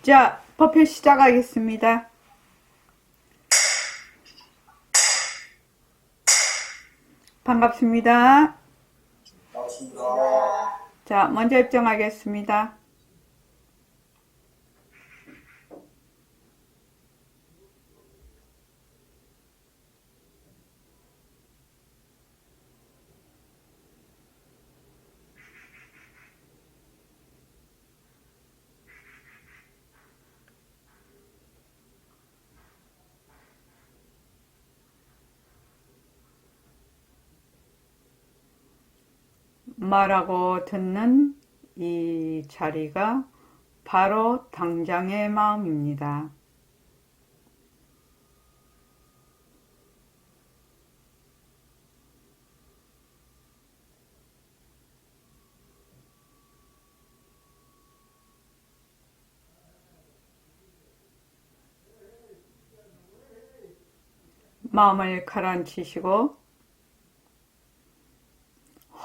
자, 법회 시작하겠습니다. 반갑습니다. 반갑습니다. 자, 먼저 입장하겠습니다. 말하고 듣는 이 자리가 바로 당장의 마음입니다. 마음을 가라앉히시고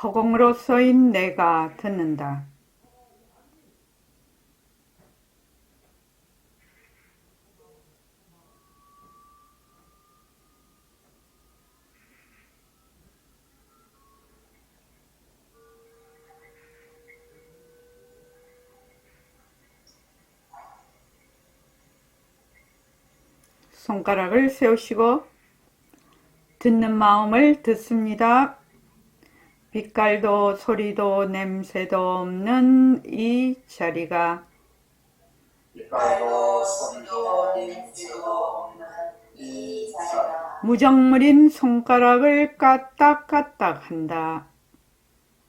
허공으로서인 내가 듣는다. 손가락을 세우시고 듣는 마음을 듣습니다. 빛깔도 소리도 냄새도 없는 이 자리가 빛깔도 소리도 냄새도 없는 이 자리가 무정물인 손가락을 까딱까딱 한다.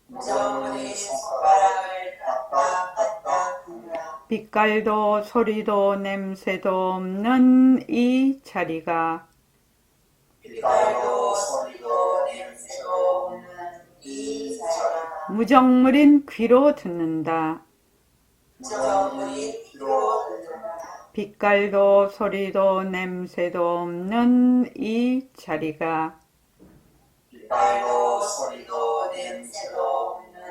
무정물인 손가락을 까딱까딱 한다. 빛깔도 소리도 냄새도 없는 이 자리가 빛깔도 소리도 냄새도 없는 이 자리가 무정물인 귀로 듣는다. 무정물인 귀로 듣는다. 빛깔도 소리도 냄새도 없는 이 자리가 빛깔도 소리도 냄새도 없는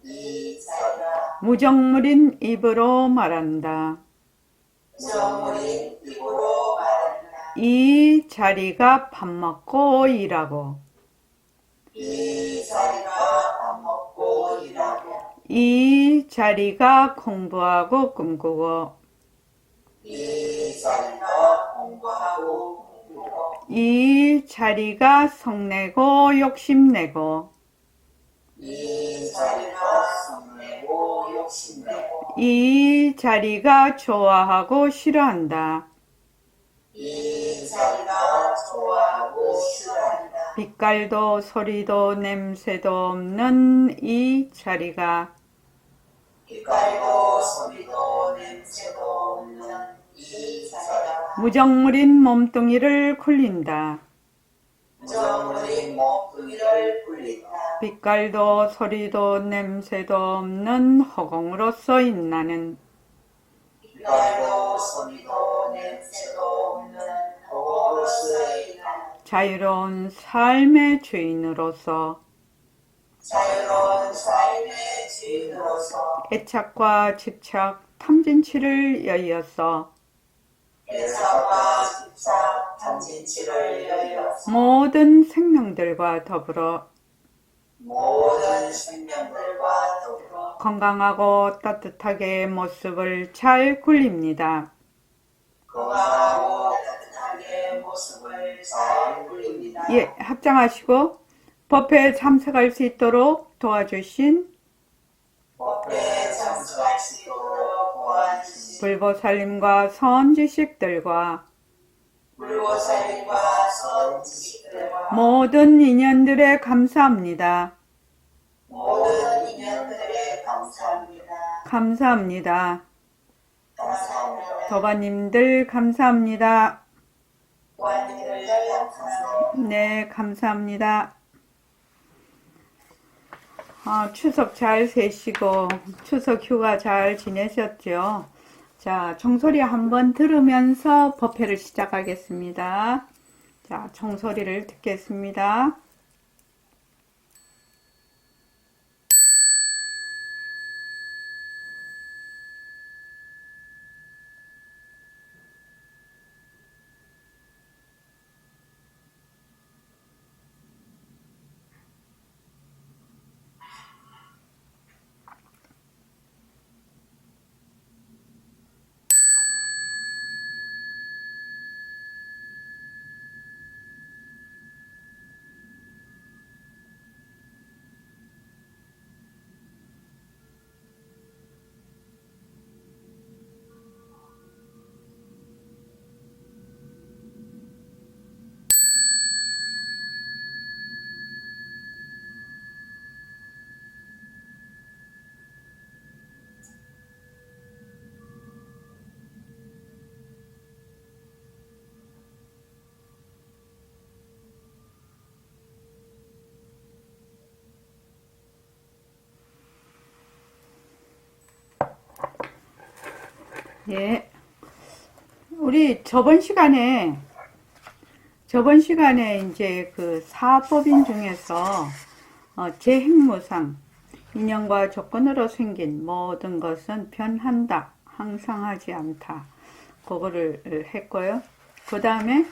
이 자리가 무정물인 입으로 말한다. 무정물인 입으로 말한다. 이 자리가 밥 먹고 일하고 이 자리가 밥 먹고 일하고 이 자리가 공부하고 꿈꾸고 이 자리가 공부하고 꿈꾸고 이 자리가 성내고 욕심내고 이 자리가 성내고 욕심내고 이 자리가 좋아하고 싫어한다. 이 자리가 좋아하고 싫어한다. 빛깔도 소리도 냄새도 없는 이 자리가 빛깔도 소리도 냄새도 없는 이 자리가 무정물인 몸뚱이를 굴린다. 무정물인 몸뚱이를 굴린다. 빛깔도 소리도 냄새도 없는 허공으로서 인나는 빛깔도 소리도 냄새도 없는 허공으로서의 자유로운 삶의 주인으로서 자유로운 삶의 주인으로서 애착과 집착, 탐진치를 여의어서 애착과 집착, 탐진치를 여의어서 모든 생명들과 더불어 모든 생명들과 더불어 건강하고 따뜻하게 모습을 잘 굴립니다. 건강하고 따뜻하게 모습을 잘 굴립니다. 예, 합장하시고 법회에 참석할 수 있도록 도와주신 법회에 참석할 수 있도록 도와주신 불보살님과 선지식들과 불보살님과 선지식들과 모든 인연들에 감사합니다. 모든 인연들에 감사합니다. 감사합니다. 감사합니다. 도바님들 감사합니다. 원님들 감사합니다. 네, 감사합니다. 추석 잘 세시고 추석 휴가 잘 지내셨죠? 자, 종소리 한번 들으면서 법회를 시작하겠습니다. 자, 종소리를 듣겠습니다. 예. 우리 저번 시간에 이제 그 사법인 중에서 재행무상, 인연과 조건으로 생긴 모든 것은 변한다, 항상하지 않다. 그거를 했고요. 그 다음에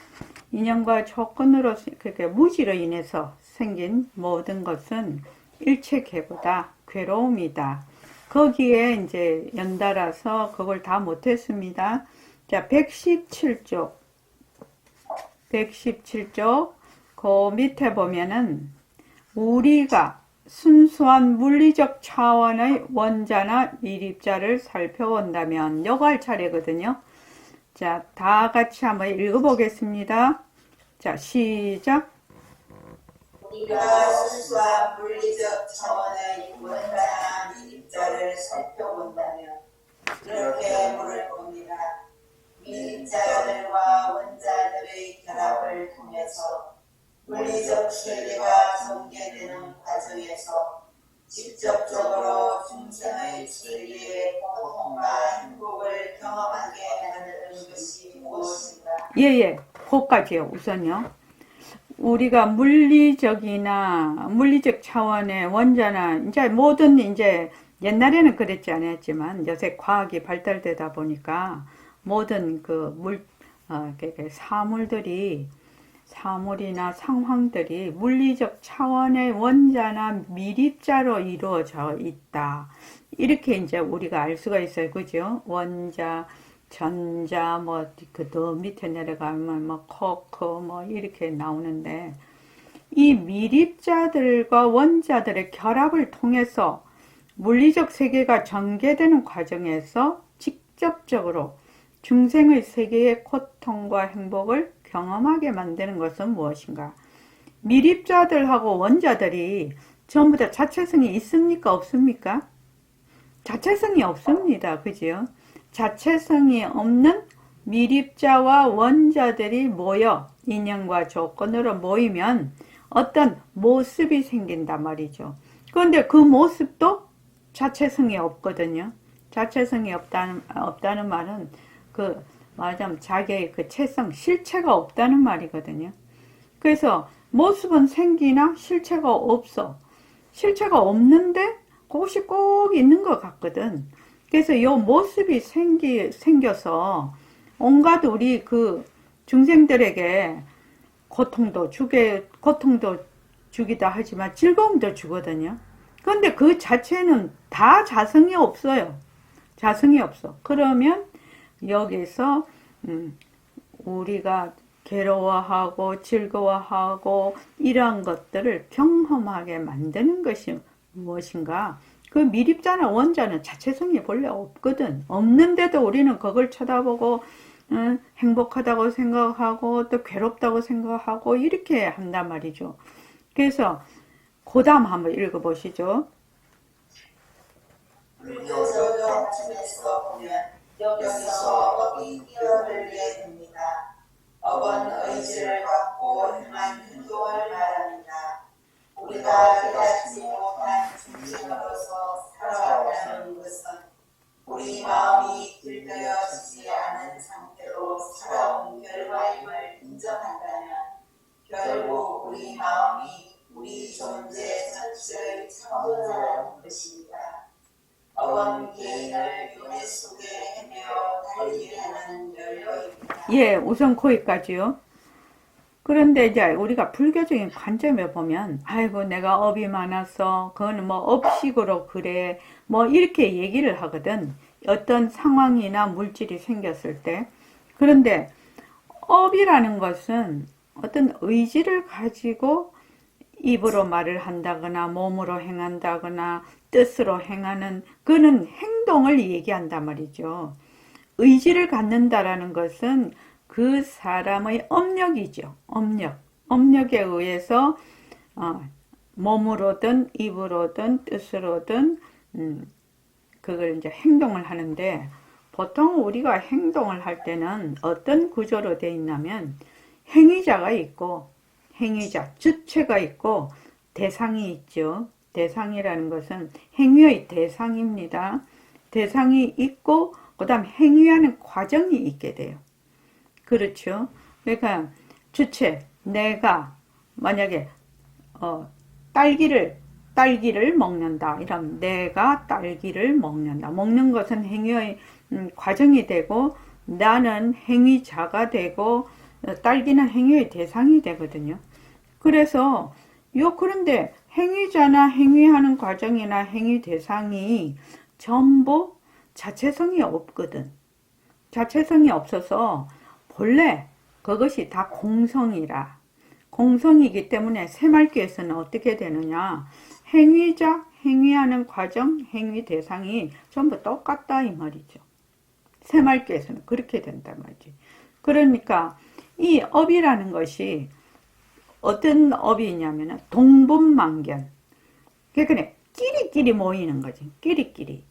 인연과 조건으로, 그러니까 무지로 인해서 생긴 모든 것은 일체계보다 괴로움이다. 거기에 이제 연달아서 그걸 다 못했습니다. 자, 117쪽. 그 밑에 보면은 우리가 순수한 물리적 차원의 원자나 미립자를 살펴본다면 요거 할 차례거든요. 자, 다 같이 한번 읽어보겠습니다. 자, 시작. 우리가 순수한 물리적 차원의 원자나 미립자를 살펴본다면 이렇게 물을 겁니다. 미립자들과 원자들의 결합을 통해서 물리적 세계가 전개되는 과정에서 직접적으로 중생의 세계의 고통과 행복을 경험하게 만드는 것이 무엇인가? 예. 그거까지요, 우선요. 우리가 물리적 차원의 원자나, 이제 모든, 이제, 옛날에는 그랬지 않았지만, 요새 과학이 발달되다 보니까, 모든 사물이나 상황들이 물리적 차원의 원자나 미립자로 이루어져 있다. 이렇게 이제 우리가 알 수가 있어요. 그죠? 원자, 전자, 더 밑에 내려가면 쿼크, 이렇게 나오는데, 이 미립자들과 원자들의 결합을 통해서 물리적 세계가 전개되는 과정에서 직접적으로 중생의 세계의 고통과 행복을 경험하게 만드는 것은 무엇인가? 미립자들하고 원자들이 전부 다 자체성이 있습니까? 없습니까? 자체성이 없습니다. 그죠? 자체성이 없는 미립자와 원자들이 모여 인연과 조건으로 모이면 어떤 모습이 생긴단 말이죠. 그런데 그 모습도 자체성이 없거든요. 자체성이 없다는 말은 말하자면 자기의 그 체성, 실체가 없다는 말이거든요. 그래서 모습은 생기나 실체가 없어. 실체가 없는데 그것이 꼭 있는 것 같거든. 그래서 이 모습이 생겨서 온갖 우리 그 중생들에게 고통도 주기도 하지만 즐거움도 주거든요. 그런데 그 자체는 다 자성이 없어요. 자성이 없어. 그러면 여기서 우리가 괴로워하고 즐거워하고 이러한 것들을 경험하게 만드는 것이 무엇인가? 그 미립자나 원자는 자체성이 본래 없거든. 없는데도 우리는 그걸 쳐다보고 행복하다고 생각하고 또 괴롭다고 생각하고 이렇게 한단 말이죠. 그래서 그 다음 한번 읽어보시죠. 불교적 관점에서 보면 여기서 업이 뛰어들게 됩니다. 업은 의지를 갖고 행한 행동을 말합니다. 우리가 깨닫지 못한 중생으로서 살아왔다는 것은 우리 마음이 들떠여지지 않은 상태로 살아온 결과임을 인정한다면 결국 우리 마음이 우리 존재 전체의 창조자라는 것입니다. 업은 개인을 윤회 속에 헤매어 달리게 하는 연료입니다. 예, 우선 거기까지요. 그런데 이제 우리가 불교적인 관점에 보면, 아이고, 내가 업이 많아서, 그거는 업식으로 그래, 이렇게 얘기를 하거든. 어떤 상황이나 물질이 생겼을 때. 그런데 업이라는 것은 어떤 의지를 가지고 입으로 말을 한다거나, 몸으로 행한다거나, 뜻으로 행하는, 그는 행동을 얘기한단 말이죠. 의지를 갖는다라는 것은 그 사람의 업력이죠. 업력에 의해서 몸으로든 입으로든 뜻으로든 그걸 이제 행동을 하는데 보통 우리가 행동을 할 때는 어떤 구조로 되어 있냐면 행위자가 있고 주체가 있고 대상이 있죠. 대상이라는 것은 행위의 대상입니다. 대상이 있고 그 다음 행위하는 과정이 있게 돼요. 그렇죠. 그러니까 주체, 내가 만약에 딸기를 먹는다. 이러면 내가 딸기를 먹는다. 먹는 것은 행위의 과정이 되고 나는 행위자가 되고 딸기는 행위의 대상이 되거든요. 그래서 그런데 행위자나 행위하는 과정이나 행위 대상이 전부 자체성이 없거든. 자체성이 없어서 본래 그것이 다 공성이라. 공성이기 때문에 새말귀에서는 어떻게 되느냐. 행위자, 행위하는 과정, 행위 대상이 전부 똑같다 이 말이죠. 새말귀에서는 그렇게 된단 말이지. 그러니까 이 업이라는 것이 어떤 업이 있냐면 동분만견. 그러니까 끼리끼리 모이는 거지. 끼리끼리.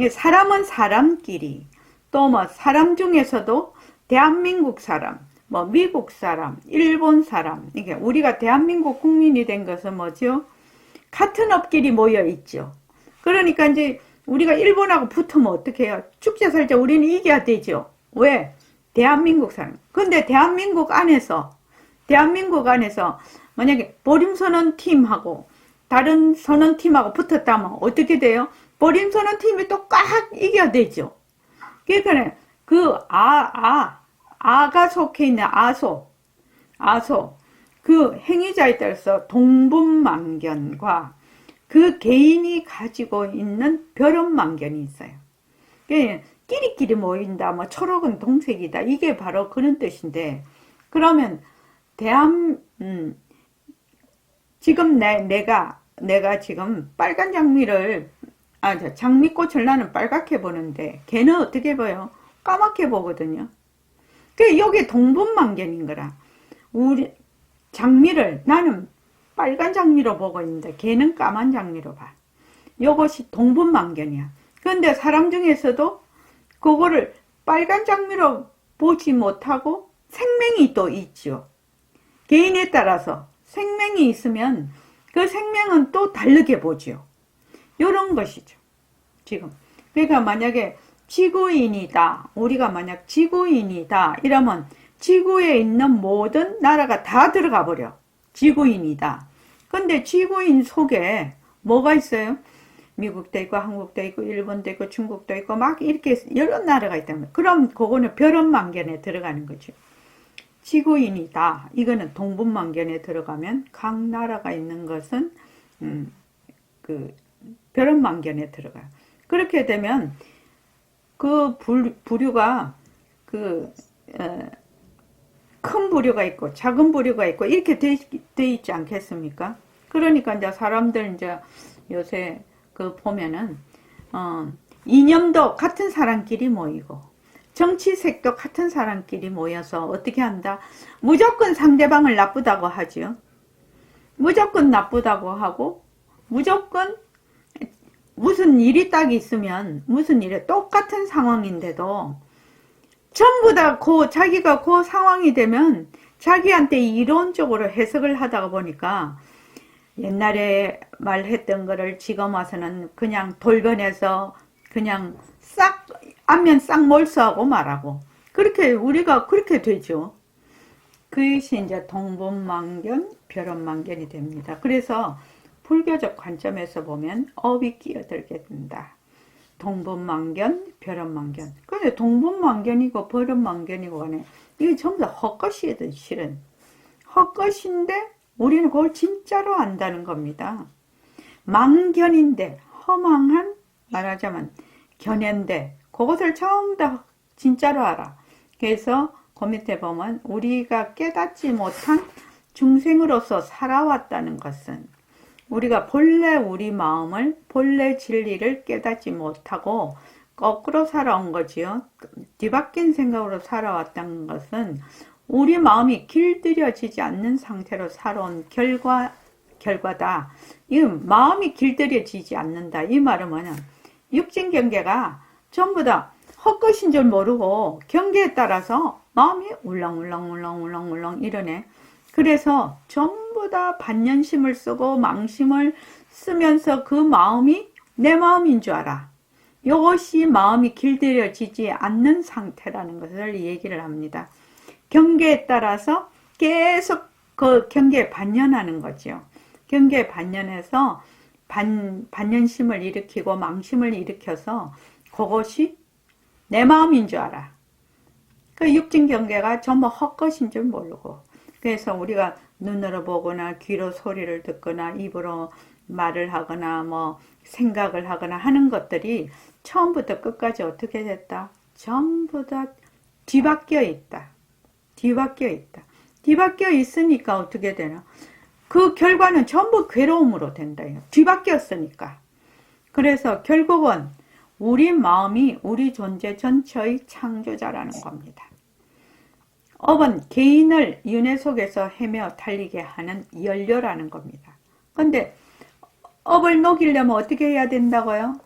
사람은 사람끼리. 또 뭐 사람 중에서도 대한민국 사람, 뭐 미국 사람, 일본 사람. 이게 우리가 대한민국 국민이 된 것은 뭐죠? 같은 업끼리 모여 있죠. 그러니까 이제 우리가 일본하고 붙으면 어떻게 해요? 축제 살 때 우리는 이겨야 되죠. 왜? 대한민국 사람. 근데 대한민국 안에서 만약에 보림선언 팀하고 다른 선언팀하고 붙었다면 어떻게 돼요? 보림선언 팀이 또 꽉 이겨야 되죠. 그러니까 아가 속해 있는 아소 그 행위자에 따라서 동분만견과 그 개인이 가지고 있는 별업만견이 있어요. 끼리끼리 모인다, 뭐 초록은 동색이다. 이게 바로 그런 뜻인데, 그러면 지금 내가 지금 빨간 장미꽃을 나는 빨갛게 보는데 걔는 어떻게 보여? 까맣게 보거든요. 여기 동분만견인 거라. 우리 장미를 나는 빨간 장미로 보고 있는데 걔는 까만 장미로 봐. 이것이 동분만견이야. 그런데 사람 중에서도 그거를 빨간 장미로 보지 못하고 생명이 또 있죠. 개인에 따라서 생명이 있으면 그 생명은 또 다르게 보죠. 이런 것이죠. 지금. 그러니까 만약에 지구인이다. 우리가 만약 지구인이다. 이러면 지구에 있는 모든 나라가 다 들어가 버려. 지구인이다. 근데 지구인 속에 뭐가 있어요? 미국도 있고 한국도 있고 일본도 있고 중국도 있고 막 이렇게 여러 나라가 있다면 그럼 그거는 별업만견에 들어가는 거죠. 지구인이다. 이거는 동분만견에 들어가면 각 나라가 있는 것은 그 별업만견에 들어가요. 그렇게 되면 그 부류가 큰 부류가 있고 작은 부류가 있고 이렇게 돼 있지 않겠습니까? 그러니까 이제 사람들 이제 요새 보면은 이념도 같은 사람끼리 모이고 정치색도 같은 사람끼리 모여서 어떻게 한다? 무조건 상대방을 나쁘다고 하죠. 무조건 나쁘다고 하고 무조건 무슨 일이 딱 있으면 무슨 일에 똑같은 상황인데도 전부 다 자기가 그 상황이 되면 자기한테 이론적으로 해석을 하다가 보니까 옛날에 말했던 거를 지금 와서는 그냥 돌변해서 그냥 안면 싹 몰수하고 말하고 우리가 그렇게 되죠. 그것이 이제 동분만견, 별업만견이 됩니다. 그래서 불교적 관점에서 보면 업이 끼어들게 된다. 동분만견, 별업만견. 근데 동분만견이고 별업만견이고 간에 이게 전부 다 헛것이거든, 실은. 헛것인데 우리는 그걸 진짜로 안다는 겁니다. 망견인데, 허망한, 말하자면 견해인데 그것을 전부 다 진짜로 알아. 그래서 그 밑에 보면 우리가 깨닫지 못한 중생으로서 살아왔다는 것은 우리가 본래 우리 마음을 본래 진리를 깨닫지 못하고 거꾸로 살아온 거지요. 뒤바뀐 생각으로 살아왔다는 것은 우리 마음이 길들여지지 않는 상태로 살아온 결과다. 이 마음이 길들여지지 않는다. 이 말은 뭐냐? 육진 경계가 전부 다 헛것인 줄 모르고 경계에 따라서 마음이 울렁울렁 이러네. 그래서 전부 다 반연심을 쓰고 망심을 쓰면서 그 마음이 내 마음인 줄 알아. 이것이 마음이 길들여지지 않는 상태라는 것을 얘기를 합니다. 경계에 따라서 계속 그 경계에 반연하는 거죠. 경계에 반연해서 반연심을 일으키고 망심을 일으켜서 그것이 내 마음인 줄 알아. 그 육진 경계가 전부 헛것인 줄 모르고. 그래서 우리가 눈으로 보거나 귀로 소리를 듣거나 입으로 말을 하거나 뭐 생각을 하거나 하는 것들이 처음부터 끝까지 어떻게 됐다? 전부 다 뒤바뀌어 있다. 뒤바뀌어 있다. 뒤바뀌어 있으니까 어떻게 되나? 그 결과는 전부 괴로움으로 된다요. 뒤바뀌었으니까. 그래서 결국은 우리 마음이 우리 존재 전체의 창조자라는 겁니다. 업은 개인을 윤회 속에서 헤매 달리게 하는 연료라는 겁니다. 근데 업을 녹이려면 어떻게 해야 된다고요?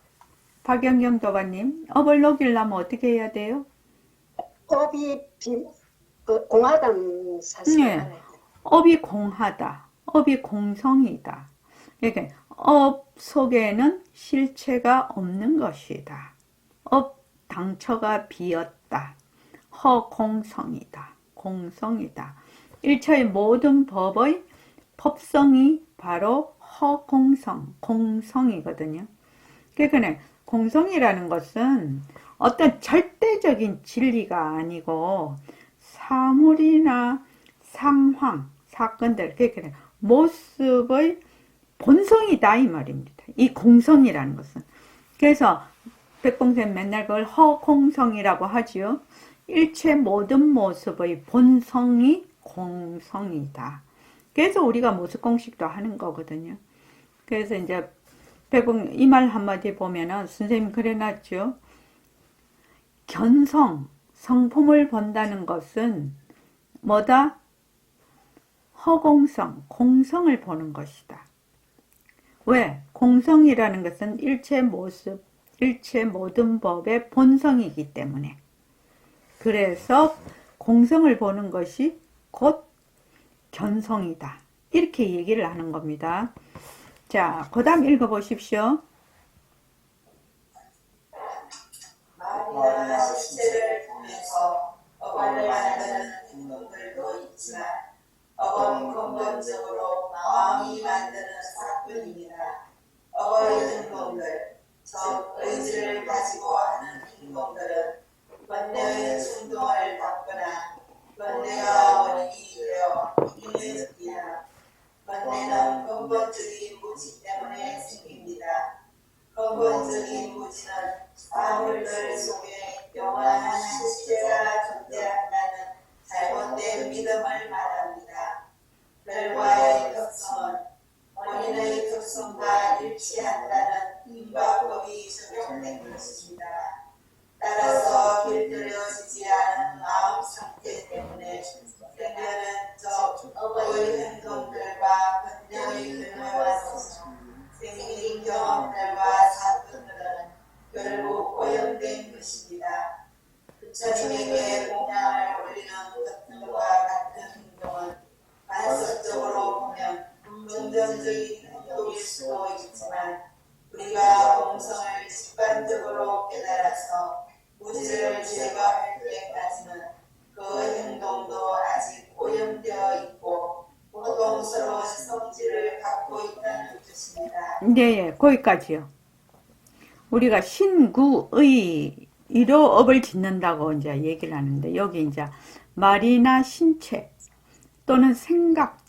박영경 도반님, 업을 녹이려면 어떻게 해야 돼요? 업이 공하다는 사실을 네. 알아야 돼요. 업이 공하다. 업이 공성이다. 그러니까 업 속에는 실체가 없는 것이다. 업 당처가 비었다. 허공성이다. 공성이다. 1차의 모든 법의 법성이 바로 허공성, 공성이거든요. 그러니까 공성이라는 것은 어떤 절대적인 진리가 아니고 사물이나 상황, 사건들, 그러니까 모습의 본성이다 이 말입니다. 이 공성이라는 것은. 그래서 백봉쌤 맨날 그걸 허공성이라고 하지요. 일체 모든 모습의 본성이 공성이다. 그래서 우리가 모습공식도 하는 거거든요. 그래서 이제 백봉 이 말 한마디 보면은 선생님 그래놨죠. 견성, 성품을 본다는 것은 뭐다? 허공성, 공성을 보는 것이다. 왜? 공성이라는 것은 일체 모습, 일체 모든 법의 본성이기 때문에. 그래서 공성을 보는 것이 곧 견성이다. 이렇게 얘기를 하는 겁니다. 자, 그 다음 읽어보십시오. 말이나 실체를 통해서 업을 만드는 행동들도 있지만 업은 근본적으로 마음이 만드는 사건입니다. 업의 행동들, 즉 의지를 가지고 하는 행동들은 번뇌의 충동을 받거나 번뇌가 원인이 되어 인해집니다. 번뇌는 근본적인 무지 때문에 생깁니다. 근본적인 무지는 사물들 속에 영원한 실체가 존재한다는 잘못된 믿음을 말합니다. 결과의 특성은 원인의 특성과 일치한다는 인과법이 적용된 것입니다. 따라서 길들여지지 않은 마음 상태 때문에 생겨는 적 업의 행동들과 번뇌의 근원과 생긴 경험들과 사건들은 결국 오염된 것입니다. 부처님에게 공양을 올리는 것들과 같은 행동은 간섭적으로 보면 긍정적인 행동일 수도 있지만 우리가 공성을 직관적으로 깨달아서 무지를 제거할 때까지는 그 행동도 아직 오염되어 있고 고통스러운 성질을 갖고 있다는 뜻입니다. 네, 거기까지요. 우리가 신구의로 업을 짓는다고 이제 얘기를 하는데, 여기 이제 말이나 신체 또는 생각,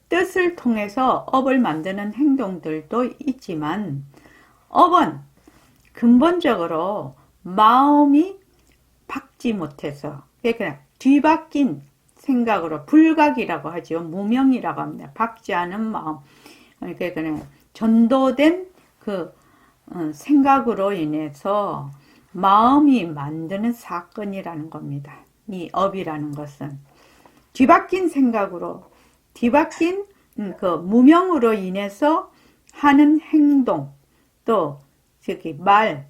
뜻을 통해서 업을 만드는 행동들도 있지만, 업은 근본적으로 마음이 박지 못해서, 그러니까 뒤바뀐 생각으로 불각이라고 하죠. 무명이라고 합니다. 박지 않은 마음. 그러니까 전도된 그 생각으로 인해서 마음이 만드는 사건이라는 겁니다. 이 업이라는 것은 뒤바뀐 생각으로, 뒤바뀐 그 무명으로 인해서 하는 행동, 또 저기 말,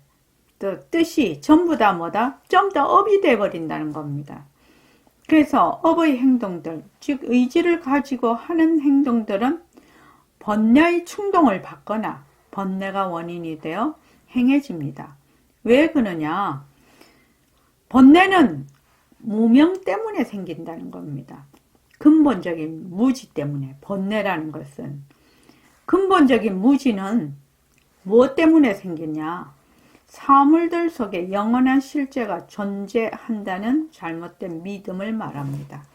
또 뜻이 전부 다 뭐다? 좀 더 업이 돼버린다는 겁니다. 그래서 업의 행동들, 즉 의지를 가지고 하는 행동들은 번뇌의 충동을 받거나 번뇌가 원인이 되어 행해집니다. 왜 그러냐? 번뇌는 무명 때문에 생긴다는 겁니다. 근본적인 무지 때문에. 번뇌라는 것은 근본적인 무지는 무엇 때문에 생기냐? 사물들 속에 영원한 실제가 존재한다는 잘못된 믿음을 말합니다.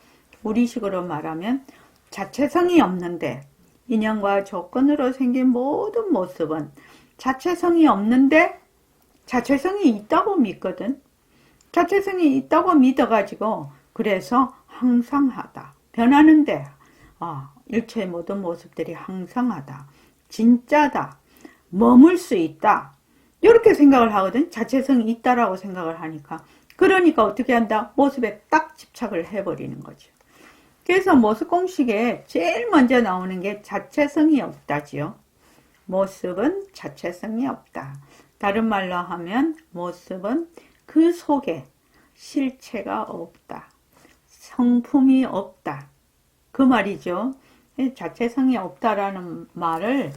우리식으로 말하면 자체성이 없는데 인연과 조건으로 생긴 모든 모습은 자체성이 없는데 자체성이 있다고 믿거든. 자체성이 있다고 믿어가지고 그래서 항상하다. 변하는데 일체의 모든 모습들이 항상하다. 진짜다. 머물 수 있다. 이렇게 생각을 하거든. 자체성이 있다라고 생각을 하니까. 그러니까 어떻게 한다? 모습에 딱 집착을 해버리는 거죠. 그래서 모습 공식에 제일 먼저 나오는 게 자체성이 없다지요. 모습은 자체성이 없다. 다른 말로 하면 모습은 그 속에 실체가 없다. 성품이 없다. 그 말이죠. 자체성이 없다라는 말을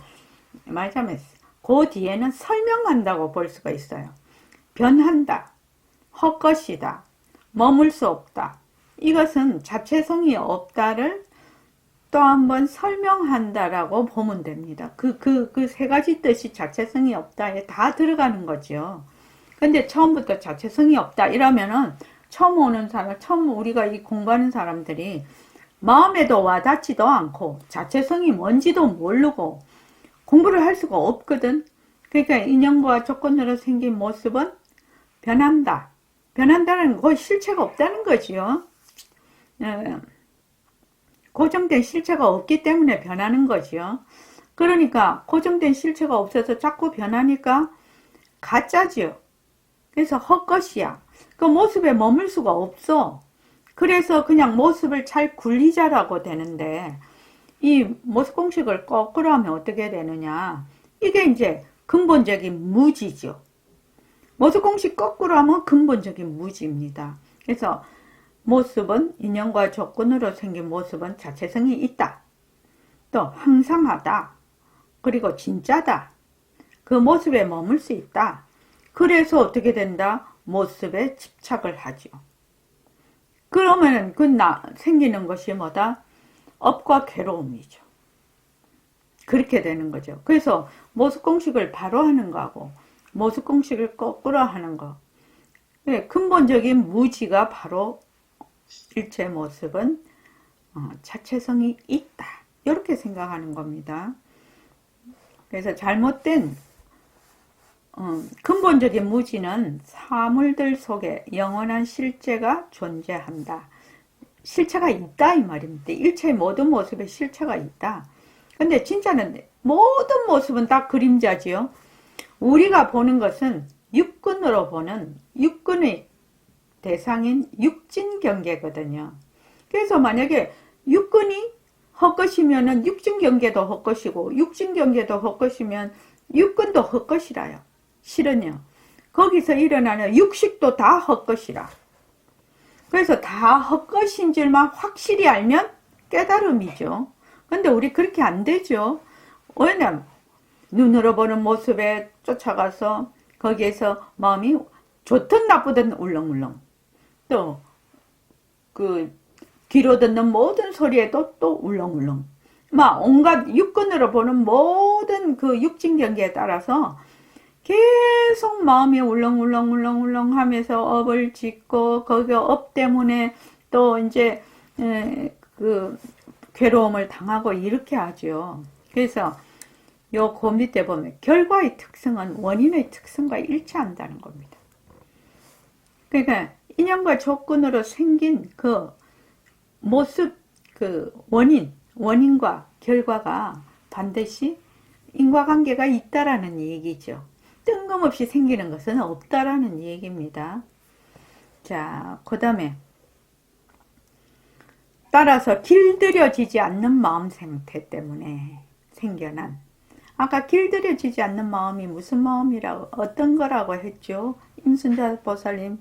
말하자면 그 뒤에는 설명한다고 볼 수가 있어요. 변한다. 헛것이다. 머물 수 없다. 이것은 자체성이 없다를 또 한번 설명한다라고 보면 됩니다. 그 세 가지 뜻이 자체성이 없다에 다 들어가는 거죠. 근데 처음부터 자체성이 없다 이러면은 처음 오는 사람, 처음 우리가 이 공부하는 사람들이 마음에도 와닿지도 않고 자체성이 뭔지도 모르고 공부를 할 수가 없거든. 그러니까 인연과 조건으로 생긴 모습은 변한다. 변한다는 거 실체가 없다는 거지요. 고정된 실체가 없기 때문에 변하는 거지요. 그러니까 고정된 실체가 없어서 자꾸 변하니까 가짜지요. 그래서 헛것이야. 그 모습에 머물 수가 없어. 그래서 그냥 모습을 잘 굴리자라고 되는데 이 모습 공식을 거꾸로 하면 어떻게 되느냐. 이게 이제 근본적인 무지죠. 모습 공식 거꾸로 하면 근본적인 무지입니다. 그래서 모습은 인연과 조건으로 생긴 모습은 자체성이 있다. 또 항상하다. 그리고 진짜다. 그 모습에 머물 수 있다. 그래서 어떻게 된다? 모습에 집착을 하죠. 그러면 생기는 것이 뭐다? 업과 괴로움이죠. 그렇게 되는 거죠. 그래서 모습 공식을 바로 하는 거하고 모습 공식을 거꾸로 하는 거. 근본적인 무지가 바로 일체 모습은 자체성이 있다. 이렇게 생각하는 겁니다. 그래서 잘못된 근본적인 무지는 사물들 속에 영원한 실체가 존재한다. 실체가 있다 이 말입니다. 일체의 모든 모습에 실체가 있다. 근데 진짜는 모든 모습은 다 그림자지요. 우리가 보는 것은 육근으로 보는 육근의 대상인 육진경계거든요. 그래서 만약에 육근이 헛것이면 육진경계도 헛것이고 육진경계도 헛것이면 육근도 헛것이라요. 실은요. 거기서 일어나는 육식도 다 헛것이라. 그래서 다 헛것인 줄만 확실히 알면 깨달음이죠. 근데 우리 그렇게 안 되죠. 왜냐면 눈으로 보는 모습에 쫓아가서 거기에서 마음이 좋든 나쁘든 울렁울렁. 또 그 귀로 듣는 모든 소리에도 또 울렁울렁. 막 온갖 육근으로 보는 모든 그 육진경계에 따라서 계속 마음이 울렁울렁 하면서 업을 짓고 거기 업 때문에 또 이제 그 괴로움을 당하고 이렇게 하죠. 그래서 요 그 밑에 보면 결과의 특성은 원인의 특성과 일치한다는 겁니다. 그러니까 인연과 조건으로 생긴 그 모습, 그 원인과 결과가 반드시 인과관계가 있다라는 얘기죠. 뜬금없이 생기는 것은 없다라는 얘기입니다. 자, 그 다음에 따라서 길들여지지 않는 마음 상태 때문에 생겨난, 아까 길들여지지 않는 마음이 무슨 마음이라고, 어떤 거라고 했죠? 임순자 보살님,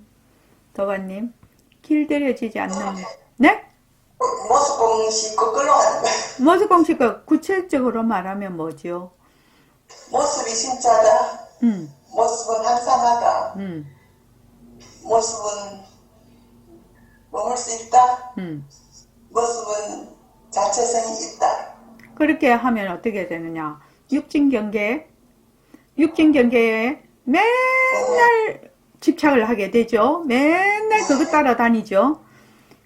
도반님, 길들여지지 않는, 네? 모습 공식 거꾸로 하는 거야. 모습 공식을 구체적으로 말하면 뭐죠? 모습이 진짜다. 모습은 항상하다. 음, 모습은 먹을 수 있다. 음. 모습은 자체성이 있다. 그렇게 하면 어떻게 되느냐? 육진경계에 맨날 집착을 하게 되죠. 맨날 그거 따라다니죠.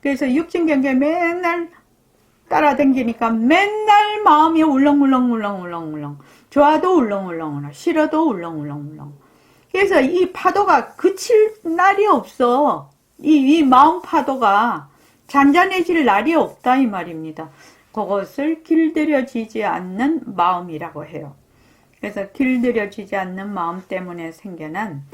그래서 육진경계 맨날 따라다니니까 맨날 마음이 울렁울렁. 좋아도 울렁울렁, 싫어도 울렁울렁. 그래서 이 파도가 그칠 날이 없어. 이 마음 파도가 잔잔해질 날이 없다 이 말입니다. 그것을 길들여지지 않는 마음이라고 해요. 그래서 길들여지지 않는 마음 때문에 생겨난,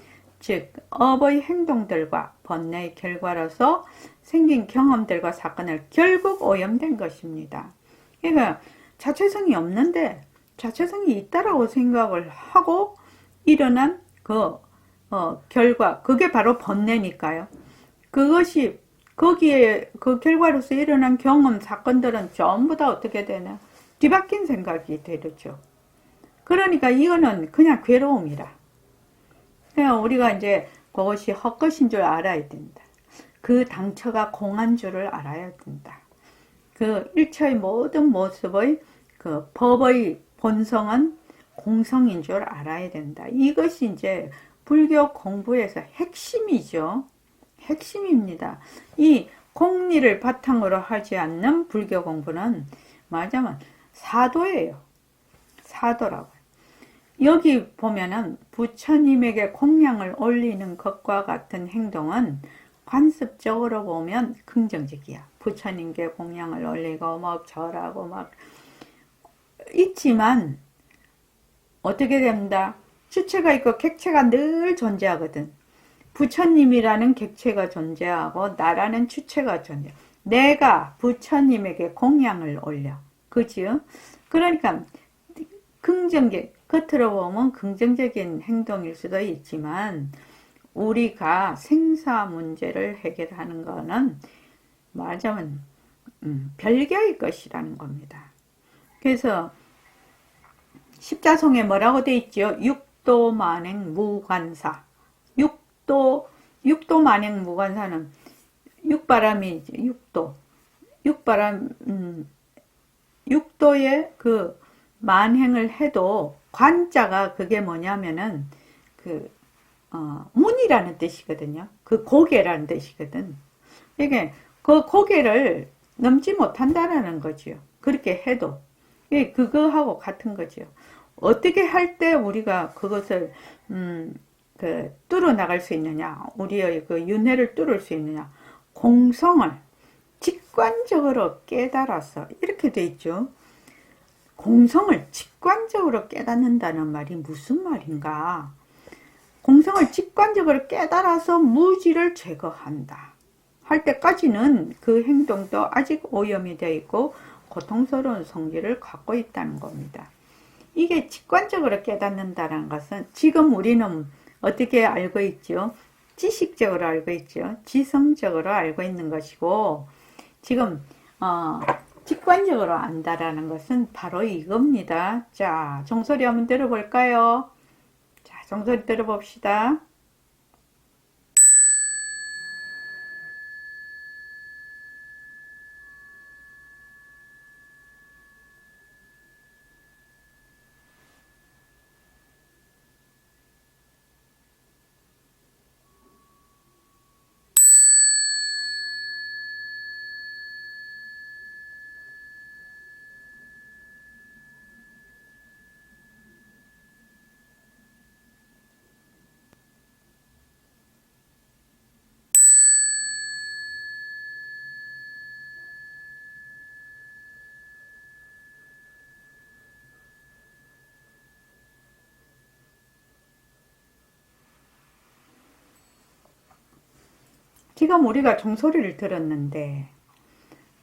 즉 업의 행동들과 번뇌의 결과로서 생긴 경험들과 사건을 결국 오염된 것입니다. 그러니까 자체성이 없는데 자체성이 있다라고 생각을 하고 일어난 그 결과, 그게 바로 번뇌니까요. 그것이 거기에 그 결과로서 일어난 경험 사건들은 전부 다 어떻게 되나 뒤바뀐 생각이 되죠. 그러니까 이거는 그냥 괴로움이라. 그냥 우리가 이제 그것이 헛것인 줄 알아야 된다. 그 당처가 공한 줄을 알아야 된다. 그 일처의 모든 모습의 그 법의 본성은 공성인 줄 알아야 된다. 이것이 이제 불교 공부에서 핵심이죠. 핵심입니다. 이 공리를 바탕으로 하지 않는 불교 공부는 말하자면 사도예요. 사도라고요. 여기 보면은 부처님에게 공양을 올리는 것과 같은 행동은 관습적으로 보면 긍정적이야. 부처님께 공양을 올리고 막 절하고 막 있지만 어떻게 된다? 주체가 있고 객체가 늘 존재하거든. 부처님이라는 객체가 존재하고 나라는 주체가 존재. 내가 부처님에게 공양을 올려. 그죠? 그러니까 긍정적, 겉으로 보면 긍정적인 행동일 수도 있지만 우리가 생사 문제를 해결하는 거는 말하자면 별개의 것이라는 겁니다. 그래서 십자성에 뭐라고 돼 있죠? 육도 만행 무관사. 육도 만행 무관사는 육바람이지. 육도의 그 만행을 해도 관자가 그게 뭐냐면은 문이라는 뜻이거든요. 그 고개라는 뜻이거든. 이게 그 고개를 넘지 못한다라는 거죠. 그렇게 해도. 그거하고 같은 거죠. 어떻게 할 때 우리가 그것을 뚫어 나갈 수 있느냐, 우리의 그 윤회를 뚫을 수 있느냐, 공성을 직관적으로 깨달아서 이렇게 돼 있죠. 공성을 직관적으로 깨닫는다는 말이 무슨 말인가? 공성을 직관적으로 깨달아서 무지를 제거한다 할 때까지는 그 행동도 아직 오염이 되어 있고 고통스러운 성질을 갖고 있다는 겁니다. 이게 직관적으로 깨닫는다는 것은 지금 우리는 어떻게 알고 있죠? 지식적으로 알고 있죠. 지성적으로 알고 있는 것이고 지금 직관적으로 안다라는 것은 바로 이겁니다. 자, 종소리 한번 들어볼까요? 자, 종소리 들어봅시다. 지금 우리가 종소리를 들었는데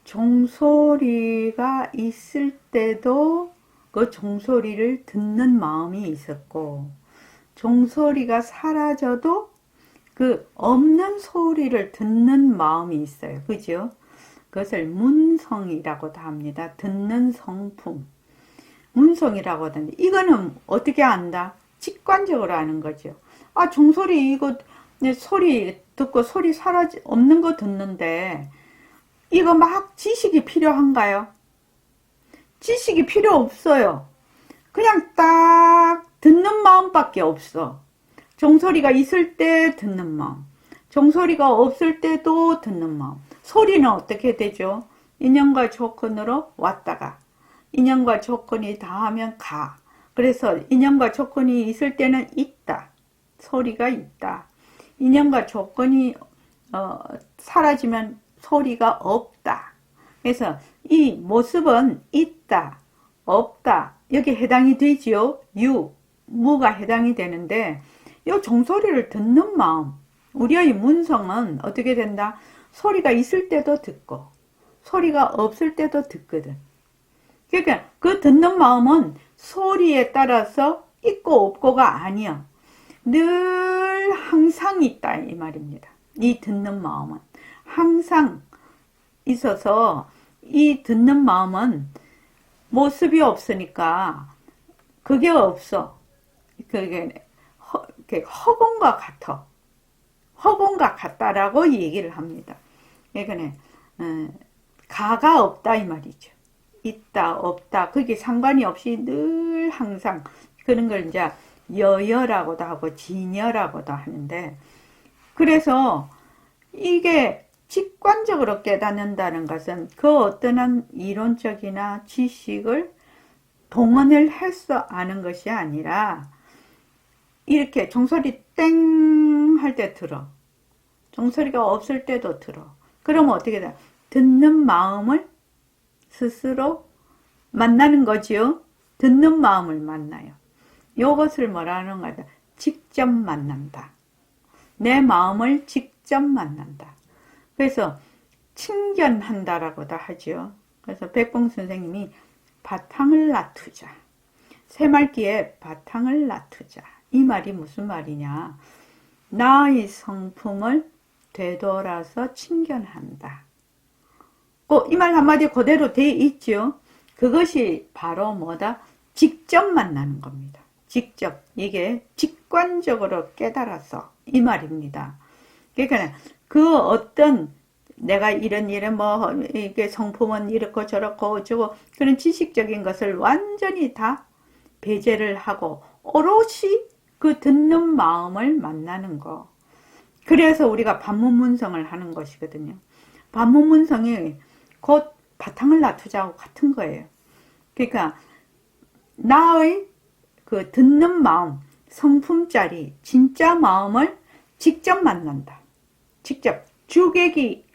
종소리가 있을 때도 그 종소리를 듣는 마음이 있었고 종소리가 사라져도 그 없는 소리를 듣는 마음이 있어요. 그죠? 그것을 문성이라고도 합니다. 듣는 성품. 문성이라고 하던데 이거는 어떻게 안다? 직관적으로 아는 거죠. 아, 종소리 이거 소리 듣고 소리 없는 거 듣는데 이거 막 지식이 필요한가요? 지식이 필요 없어요. 그냥 딱 듣는 마음밖에 없어. 종소리가 있을 때 듣는 마음, 종소리가 없을 때도 듣는 마음. 소리는 어떻게 되죠? 인연과 조건으로 왔다가 인연과 조건이 닿으면 가. 그래서 인연과 조건이 있을 때는 있다. 소리가 있다. 인연과 조건이 사라지면 소리가 없다. 그래서 이 모습은 있다, 없다. 여기 해당이 되지요. 무가 해당이 되는데 이 종소리를 듣는 마음, 우리의 문성은 어떻게 된다? 소리가 있을 때도 듣고 소리가 없을 때도 듣거든. 그러니까 그 듣는 마음은 소리에 따라서 있고 없고가 아니야. 늘 항상 있다 이 말입니다. 이 듣는 마음은 항상 있어서 이 듣는 마음은 모습이 없으니까 그게 없어. 그게 허공과 같아. 허공과 같다라고 얘기를 합니다. 그러니까 가가 없다 이 말이죠. 있다 없다 그게 상관이 없이 늘 항상 그런 걸 이제 여여라고도 하고 진여라고도 하는데, 그래서 이게 직관적으로 깨닫는다는 것은 그 어떤 한 이론적이나 지식을 동원을 해서 아는 것이 아니라 이렇게 종소리 땡 할 때 들어, 종소리가 없을 때도 들어. 그러면 어떻게 돼? 듣는 마음을 스스로 만나는 거지요. 듣는 마음을 만나요. 요것을 뭐라는 거다? 직접 만난다. 내 마음을 직접 만난다. 그래서 친견한다라고도 하죠. 그래서 백봉 선생님이 바탕을 놔두자. 새말기에 바탕을 놔두자. 이 말이 무슨 말이냐? 나의 성품을 되돌아서 친견한다. 이 말 한마디 그대로 돼 있죠. 그것이 바로 뭐다? 직접 만나는 겁니다. 직접. 이게 직관적으로 깨달아서 이 말입니다. 그러니까 그 어떤 내가 이런 이게 성품은 이렇고 저렇고 어쩌고 그런 지식적인 것을 완전히 다 배제를 하고 오롯이 그 듣는 마음을 만나는 거. 그래서 우리가 반문문성을 하는 것이거든요. 반문문성이 곧 바탕을 놔두자고 같은 거예요. 그러니까 나의 그 듣는 마음, 성품짜리 진짜 마음을 직접 만난다. 직접 주객이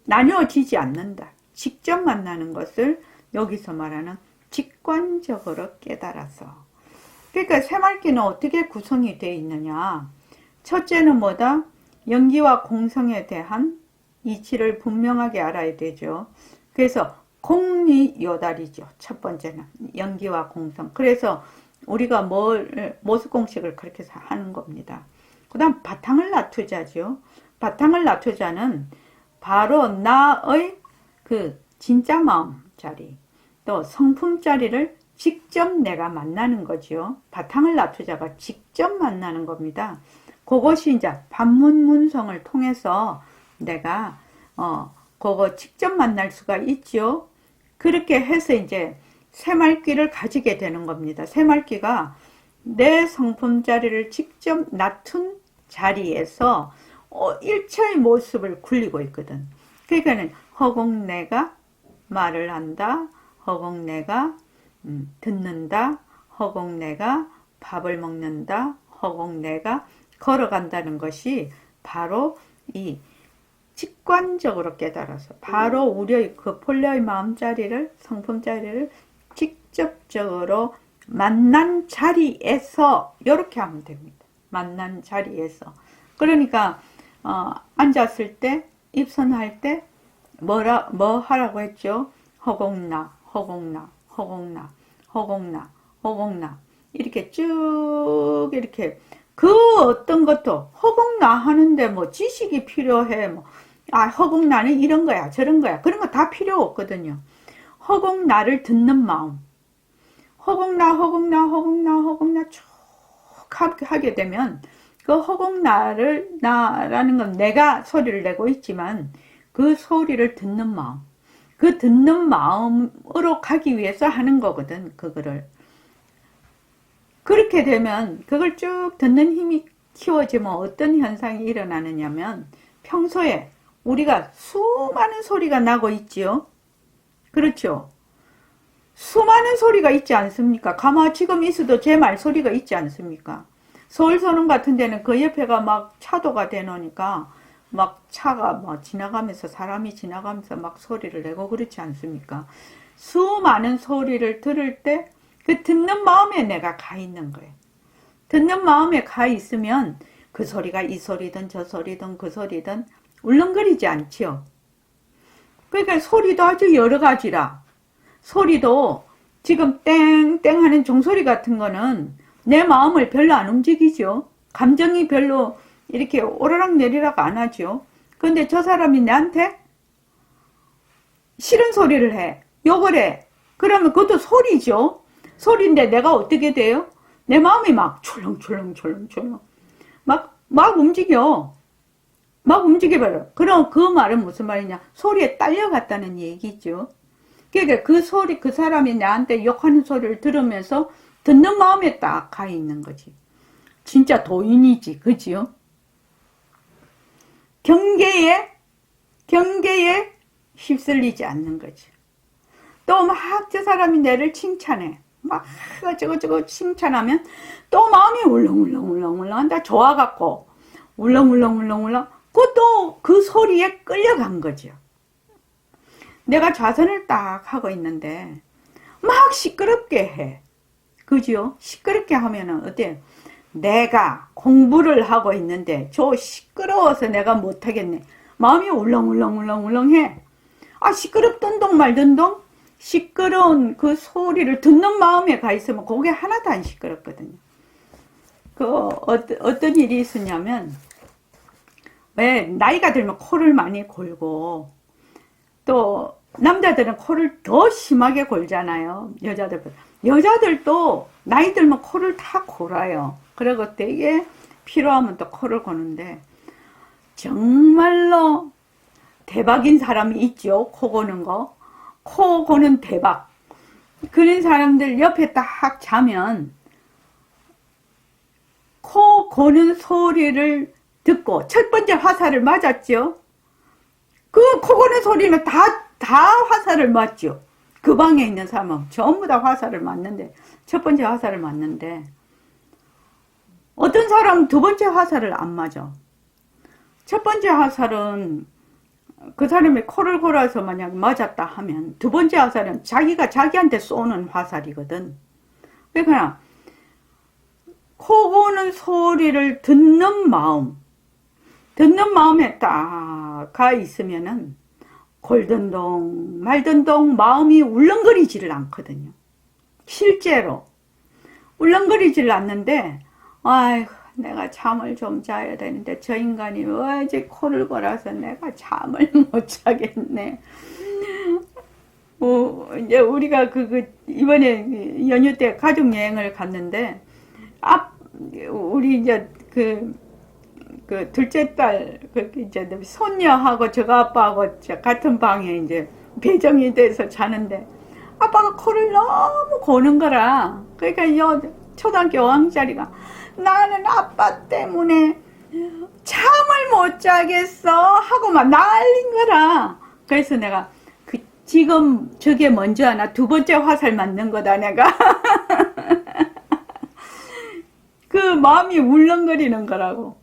나뉘어지지 않는다. 직접 만나는 것을 여기서 말하는 직관적으로 깨달아서. 그러니까 새말기는 어떻게 구성이 되어 있느냐? 첫째는 뭐다? 연기와 공성에 대한 이치를 분명하게 알아야 되죠. 그래서 공리요달이죠. 첫 번째는 연기와 공성. 그래서 우리가 모습공식을 그렇게 하는 겁니다. 그 다음 바탕을 놔두자죠. 바탕을 놔두자는 바로 나의 그 진짜 마음자리, 또 성품자리를 직접 내가 만나는 거죠. 바탕을 놔두자가 직접 만나는 겁니다. 그것이 이제 반문문성을 통해서 내가 그거 직접 만날 수가 있죠. 그렇게 해서 이제 새말귀를 가지게 되는 겁니다. 새말귀가 내 성품자리를 직접 낮춘 자리에서 일체의 모습을 굴리고 있거든. 그러니까 허공내가 말을 한다, 허공내가 듣는다, 허공내가 밥을 먹는다, 허공내가 걸어간다는 것이 바로 이 직관적으로 깨달아서 바로 우리의 그 본래의 마음자리를, 성품자리를 직접적으로 만난 자리에서 이렇게 하면 됩니다. 만난 자리에서. 그러니까 앉았을 때, 입선할 때 뭐 하라고 했죠? 허공나, 허공나, 허공나, 허공나, 허공나. 이렇게 쭉 이렇게 그 어떤 것도 허공나 하는데 뭐 지식이 필요해. 허공나는 이런 거야, 저런 거야. 그런 거 다 필요 없거든요. 허공나를 듣는 마음. 허공나, 허공나, 허공나, 허공나 쭉 하게 되면 그 나라는 건 내가 소리를 내고 있지만 그 소리를 듣는 마음, 그 듣는 마음으로 가기 위해서 하는 거거든. 그거를 그렇게 되면 그걸 쭉 듣는 힘이 키워지면 어떤 현상이 일어나느냐면 평소에 우리가 수많은 소리가 나고 있지요. 그렇죠. 수많은 소리가 있지 않습니까? 가만 지금 있어도 제 말소리가 있지 않습니까? 서울서는 같은 데는 그 옆에가 막 차도가 되노니까 막 차가 막 지나가면서 사람이 지나가면서 막 소리를 내고 그렇지 않습니까? 수많은 소리를 들을 때 그 듣는 마음에 내가 가 있는 거예요. 듣는 마음에 가 있으면 그 소리가 이 소리든 저 소리든 그 소리든 울렁거리지 않지요. 그러니까 소리도 아주 여러 가지라. 소리도 지금 땡땡 하는 종소리 같은 거는 내 마음을 별로 안 움직이죠. 감정이 별로 이렇게 오르락 내리락 안 하죠. 근데 저 사람이 나한테 싫은 소리를 해. 욕을 해. 그러면 그것도 소리죠. 소리인데 내가 어떻게 돼요? 내 마음이 막 출렁출렁 막 움직여. 막 움직여버려. 그럼 그 말은 무슨 말이냐? 소리에 딸려갔다는 얘기죠. 그러니까 그 소리, 그 사람이 나한테 욕하는 소리를 들으면서 듣는 마음에 딱 가 있는 거지. 진짜 도인이지, 그지요? 경계에 휩쓸리지 않는 거지. 또 막 저 사람이 내를 칭찬해. 막 저거 칭찬하면 또 마음이 울렁울렁 한다. 좋아갖고 울렁울렁 그것도 그 소리에 끌려간 거죠. 내가 좌선을 딱 하고 있는데 막 시끄럽게 해. 그죠? 시끄럽게 하면은 어때? 내가 공부를 하고 있는데 저 시끄러워서 내가 못하겠네. 마음이 울렁울렁 해. 아, 시끄럽던동 말던동 시끄러운 그 소리를 듣는 마음에 가 있으면 그게 하나도 안 시끄럽거든요. 어떤 일이 있었냐면, 왜 나이가 들면 코를 많이 골고 또 남자들은 코를 더 심하게 골잖아요. 여자들도 나이 들면 코를 다 골아요. 그리고 되게 필요하면 또 코를 고는데 정말로 대박인 사람이 있죠. 코 고는 거. 코 고는 대박. 그런 사람들 옆에 딱 자면 코 고는 소리를 듣고 첫 번째 화살을 맞았죠. 그 코 고는 소리는 다 화살을 맞죠. 그 방에 있는 사람은 전부 다 화살을 맞는데 첫 번째 화살을 맞는데 어떤 사람은 두 번째 화살을 안 맞아. 첫 번째 화살은 그 사람이 코를 골아서 만약 맞았다 하면 두 번째 화살은 자기가 자기한테 쏘는 화살이거든. 그러니까 코 고는 소리를 듣는 마음에 딱 가 있으면은 골든동 말든동 마음이 울렁거리지를 않거든요. 실제로 울렁거리지를 않는데 아이고 내가 잠을 좀 자야 되는데 저 인간이 어제 코를 골아서 내가 잠을 못 자겠네. 이제 우리가 이번에 연휴 때 가족 여행을 갔는데 우리 이제 그 둘째 딸 이제 손녀하고 저가 아빠하고 같은 방에 이제 배정이 돼서 자는데 아빠가 코를 너무 고는 거라. 그러니까 초등학교 5학년짜리가 나는 아빠 때문에 잠을 못 자겠어 하고 막 난린 거라. 그래서 내가 지금 저게 먼저 하나 두 번째 화살 맞는 거다 내가. 그 마음이 울렁거리는 거라고.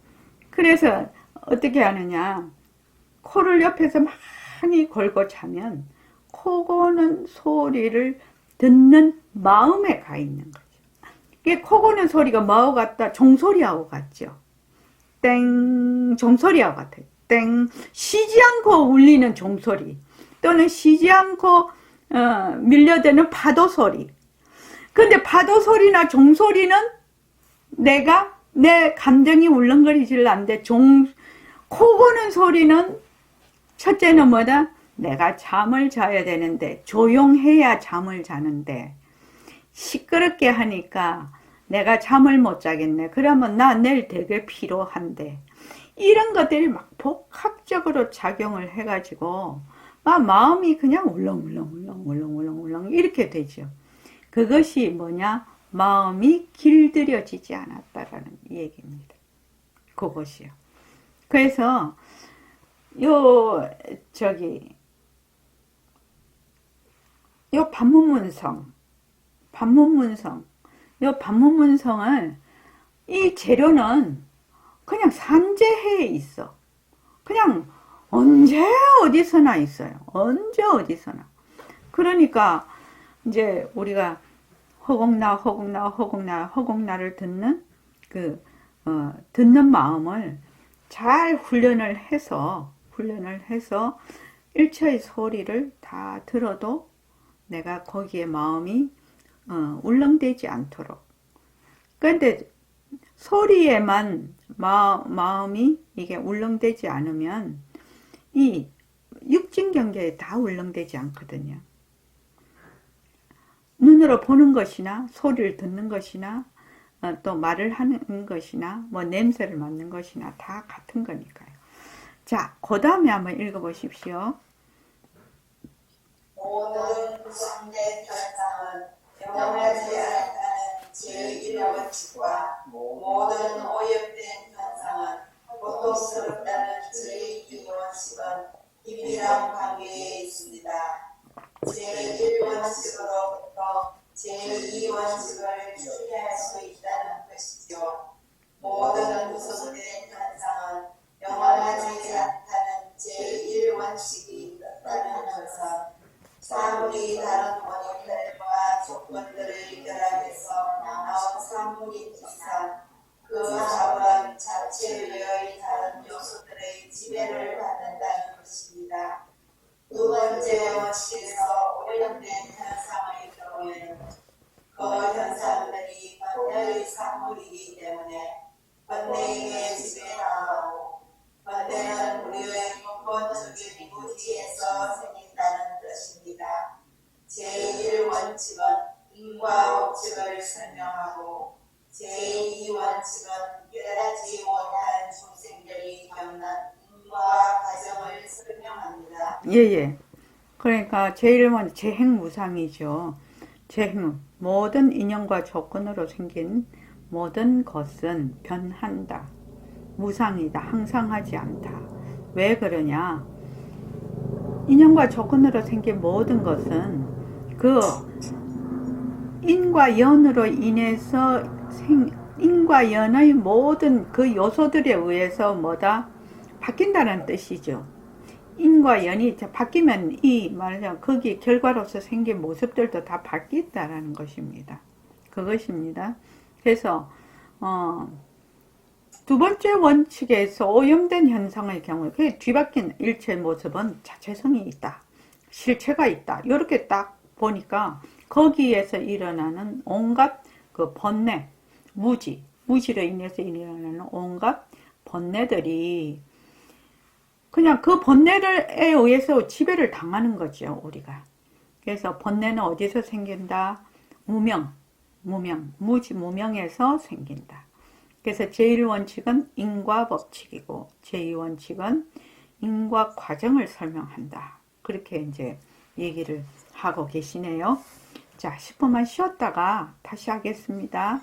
그래서 어떻게 하느냐. 코를 옆에서 많이 걸고 자면 코 고는 소리를 듣는 마음에 가 있는 거죠. 이게 코 고는 소리가 뭐하고 같다? 종소리하고 같죠. 땡 종소리하고 같아요. 땡 쉬지 않고 울리는 종소리 또는 쉬지 않고 밀려드는 파도 소리. 근데 파도 소리나 종소리는 내 감정이 울렁거리질 않는데 코 고는 소리는 첫째는 뭐다? 내가 잠을 자야 되는데 조용해야 잠을 자는데 시끄럽게 하니까 내가 잠을 못 자겠네. 그러면 나 내일 되게 피로한데. 이런 것들이 막 복합적으로 작용을 해가지고 막 마음이 그냥 울렁울렁 이렇게 되죠. 그것이 뭐냐? 마음이 길들여지지 않았다라는 얘기입니다. 그것이요. 그래서 요 반문문성을 이 재료는 그냥 산재해에 있어. 그냥 언제 어디서나 있어요. 언제 어디서나. 그러니까 이제 우리가 허공나를 듣는 듣는 마음을 잘 훈련을 해서 일체의 소리를 다 들어도 내가 거기에 마음이 울렁대지 않도록. 그런데 소리에만 마음이 이게 울렁대지 않으면 이 육진 경계에 다 울렁대지 않거든요. 눈으로 보는 것이나 소리를 듣는 것이나 또 말을 하는 것이나 뭐 냄새를 맡는 것이나 다 같은 거니까요. 자, 그 다음에 한번 읽어보십시오. 모든 구성된 현상은 영원하지 않다는 제1원칙과 모든 오염된 현상은 고통스럽다는 제2원칙은 긴밀한 관계에 있습니다. 제1원칙으로부터 제2원칙을 추리할 수 있다는 것이죠. 모든 구성된 현상은 영원하지 않다는 제1원칙이 있다는 것은 사물이 다른 원인들과 조건들을 결합해서 나온 사물인 이상 그 사물은 자체의 다른 요소들의 지배를 받는다는 것입니다. 두 번째 원칙에서 오염된 현상의 경우에는 그 현상들이 번뇌의 사물이기 때문에 번뇌에게 지배당하고 번뇌는 우리의 근본적인 무지에서 생긴다는 뜻입니다. 제1원칙은 인과 법칙을 설명하고 제2원칙은 깨달지 못한 중생들이 겪는 인과 과정을 설명합니다. 예. 그러니까 제일 먼저 재행무상이죠. 재행, 모든 인연과 조건으로 생긴 모든 것은 변한다. 무상이다. 항상 하지 않다. 왜 그러냐? 인연과 조건으로 생긴 모든 것은 그 인과 연으로 인해서 인과 연의 모든 그 요소들에 의해서 뭐다? 바뀐다는 뜻이죠. 인과 연이 바뀌면 말하자면 거기 결과로서 생긴 모습들도 다 바뀐다라는 것입니다. 그것입니다. 그래서 두 번째 원칙에서 오염된 현상의 경우에 그 뒤바뀐 일체의 모습은 자체성이 있다. 실체가 있다. 이렇게 딱 보니까 거기에서 일어나는 온갖 그 번뇌, 무지로 인해서 일어나는 온갖 번뇌들이 그냥 그 번뇌에 의해서 지배를 당하는 거죠, 우리가. 그래서 번뇌는 어디서 생긴다? 무명에서 생긴다. 그래서 제1원칙은 인과 법칙이고 제2원칙은 인과 과정을 설명한다. 그렇게 이제 얘기를 하고 계시네요. 자, 10분만 쉬었다가 다시 하겠습니다.